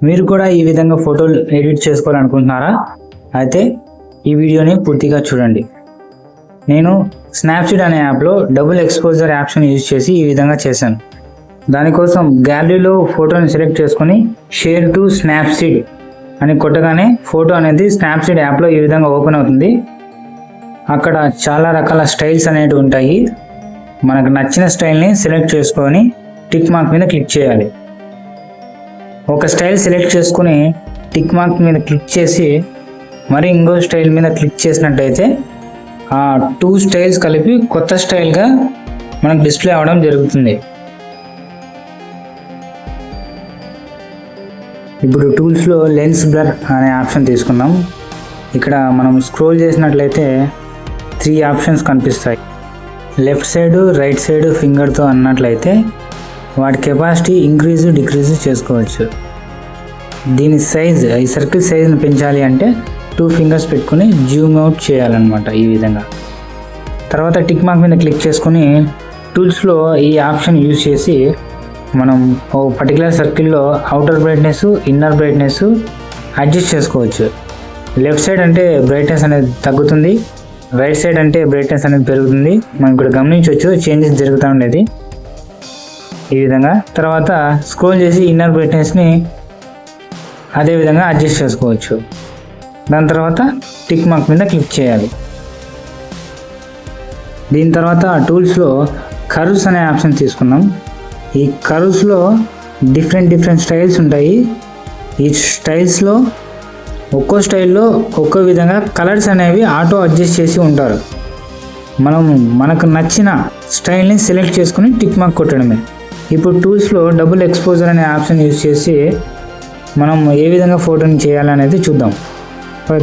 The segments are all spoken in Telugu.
మీరు కూడా ఈ విధంగా ఫోటోలు ఎడిట్ చేసుకోవాలనుకుంటున్నారా? అయితే ఈ వీడియోని పూర్తిగా చూడండి. నేను స్నాప్సీడ్ అనే యాప్లో డబుల్ ఎక్స్పోజర్ ఆప్షన్ యూజ్ చేసి ఈ విధంగా చేశాను. దానికోసం గ్యాలరీలో ఫోటోని సెలెక్ట్ చేసుకొని షేర్ టు స్నాప్సీడ్ అని కొట్టగానే ఫోటో అనేది స్నాప్సీడ్ యాప్లో ఈ విధంగా ఓపెన్ అవుతుంది. అక్కడ చాలా రకాల స్టైల్స్ అనేవి ఉంటాయి. మనకు నచ్చిన స్టైల్ని సెలెక్ట్ చేసుకొని టిక్ మార్క్ మీద క్లిక్ చేయాలి. ఒక స్టైల్ సెలెక్ట్ చేసుకుని టిక్ మార్క్ మీద క్లిక్ చేసి మరి ఇంకో స్టైల్ మీద క్లిక్ చేసినట్టయితే ఆ 2 స్టైల్స్ కలిపి కొత్త స్టైల్గా మనకు డిస్ప్లే అవ్వడం జరుగుతుంది. ఇప్పుడు టూల్స్లో లెన్స్ బ్లర్ అనే ఆప్షన్ తీసుకుందాం. ఇక్కడ మనం స్క్రోల్ చేసినట్లయితే 3 ఆప్షన్స్ కనిపిస్తాయి. లెఫ్ట్ సైడ్, రైట్ సైడ్ ఫింగర్తో అన్నట్లయితే వాటి కెపాసిటీ ఇంక్రీజ్ డిక్రీజ్ చేసుకోవచ్చు. దీని సైజ్, ఈ సర్కిల్ సైజ్ని పెంచాలి అంటే 2 ఫింగర్స్ పెట్టుకుని జూమ్ అవుట్ చేయాలన్నమాట ఈ విధంగా. తర్వాత టిక్ మార్క్ మీద క్లిక్ చేసుకుని టూల్స్లో ఈ ఆప్షన్ యూజ్ చేసి మనం ఓ పర్టికులర్ సర్కిల్లో outer brightness, inner brightness adjust చేసుకోవచ్చు. లెఫ్ట్ సైడ్ అంటే బ్రైట్నెస్ అనేది తగ్గుతుంది, రైట్ సైడ్ అంటే బ్రైట్నెస్ అనేది పెరుగుతుంది. మనం ఇక్కడ గమనించవచ్చు చేంజెస్ జరుగుతూ ఉండేది ఈ విధంగా. తర్వాత స్క్రోల్ చేసి ఇన్నర్ బ్రైట్నెస్ని అదే విధంగా అడ్జస్ట్ చేసుకోవచ్చు. దాని తర్వాత టిక్ మార్క్ మీద క్లిక్ చేయాలి. దీని తర్వాత టూల్స్లో కర్వ్స్ అనే ఆప్షన్ తీసుకున్నాం. ఈ కర్వ్స్లో డిఫరెంట్ స్టైల్స్ ఉంటాయి. ఈ స్టైల్స్లో ఒక్కో స్టైల్లో ఒక్కో విధంగా కలర్స్ అనేవి ఆటో అడ్జస్ట్ చేసి ఉంటారు. మనకు నచ్చిన స్టైల్ని సెలెక్ట్ చేసుకుని టిక్ మార్క్ కొట్టడమే. ఇప్పుడు టూల్స్లో డబుల్ ఎక్స్పోజర్ అనే ఆప్షన్ యూజ్ చేసి మనం ఏ విధంగా ఫోటోని చేయాలనేది చూద్దాం.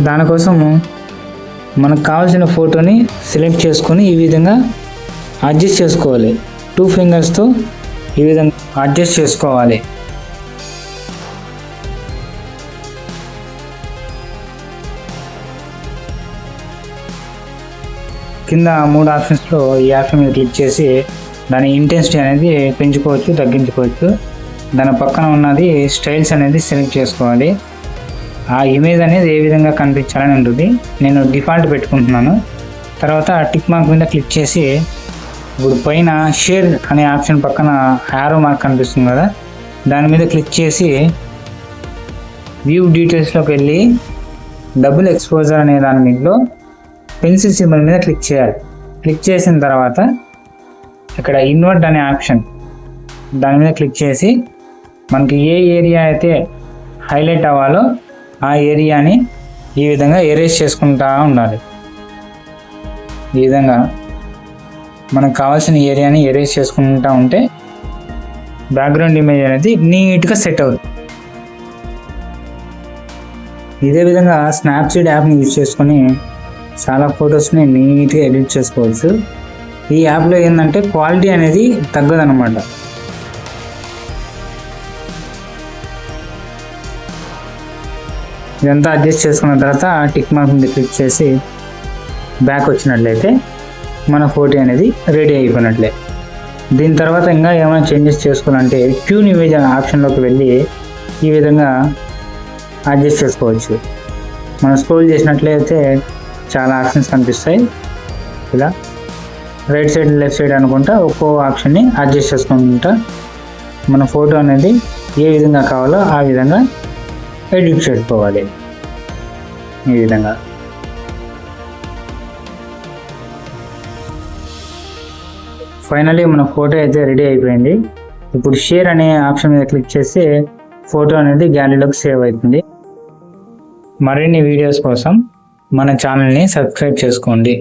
దానికోసం మనకు కావాల్సిన ఫోటోని సెలెక్ట్ చేసుకొని ఈ విధంగా అడ్జస్ట్ చేసుకోవాలి. 2 ఫింగర్స్తో ఈ విధంగా అడ్జస్ట్ చేసుకోవాలి. కింద 3 ఆప్షన్స్లో ఈ ఆప్షన్ మీద క్లిక్ చేసి దాని ఇంటెన్సిటీ అనేది పెంచుకోవచ్చు, తగ్గించుకోవచ్చు. దాని పక్కన ఉన్నది స్టైల్స్ అనేది సెలెక్ట్ చేసుకోవాలి. ఆ ఇమేజ్ అనేది ఏ విధంగా కనిపించాలని ఉంటుంది. నేను డిఫాల్ట్ పెట్టుకుంటున్నాను. తర్వాత టిక్ మార్క్ మీద క్లిక్ చేసి ఇప్పుడు పైన షేర్ అనే ఆప్షన్ పక్కన యారో మార్క్ కనిపిస్తుంది కదా, దాని మీద క్లిక్ చేసి వ్యూ డీటెయిల్స్లోకి వెళ్ళి డబుల్ ఎక్స్పోజర్ అనే దాని మీదలో పెన్సిల్ సింబల్ మీద క్లిక్ చేయాలి. క్లిక్ చేసిన తర్వాత ఇక్కడ ఇన్వర్ట్ అనే ఆప్షన్ దాని మీద క్లిక్ చేసి మనకి ఏ ఏరియా అయితే హైలైట్ అవ్వాలో ఆ ఏరియాని ఈ విధంగా ఎరేజ్ చేసుకుంటూ ఉండాలి. ఈ విధంగా మనకు కావాల్సిన ఏరియాని ఎరేజ్ చేసుకుంటూ ఉంటే బ్యాక్గ్రౌండ్ ఇమేజ్ అనేది నీట్గా సెట్ అవుతుంది. ఇదే విధంగా స్నాప్సీడ్ యాప్ని యూజ్ చేసుకొని చాలా ఫొటోస్ని నీట్గా ఎడిట్ చేసుకోవచ్చు. ఈ యాప్లో ఏంటంటే క్వాలిటీ అనేది తగ్గదన్నమాట. ఇదంతా అడ్జస్ట్ చేసుకున్న తర్వాత టిక్ మార్క్ మీద క్లిక్ చేసి బ్యాక్ వచ్చినట్లయితే మన ఫోటో అనేది రెడీ అయిపోయినట్లే. దీని తర్వాత ఇంకా ఏమైనా చేంజెస్ చేసుకోవాలంటే ట్యూన్ ఇమేజ్ ఆప్షన్లోకి వెళ్ళి ఈ విధంగా అడ్జస్ట్ చేసుకోవచ్చు. మనం స్క్రోల్ చేసినట్లయితే చాలా ఆప్షన్స్ కనిపిస్తాయి. ఇలా రైట్ సైడ్, లెఫ్ట్ సైడ్ అనుకుంటా ఒక్కో ఆప్షన్ని అడ్జస్ట్ చేసుకుంటా మన ఫోటో అనేది ఏ విధంగా కావాలో ఆ విధంగా ఎడిట్ చేసుకోవాలి. ఈ విధంగా ఫైనల్లీ మన ఫోటో అయితే రెడీ అయిపోయింది. ఇప్పుడు షేర్ అనే ఆప్షన్ మీద క్లిక్ చేసి ఫోటో అనేది గ్యాలరీలోకి సేవ్ అవుతుంది. మరిన్ని వీడియోస్ కోసం మన ఛానల్ని సబ్స్క్రైబ్ చేసుకోండి.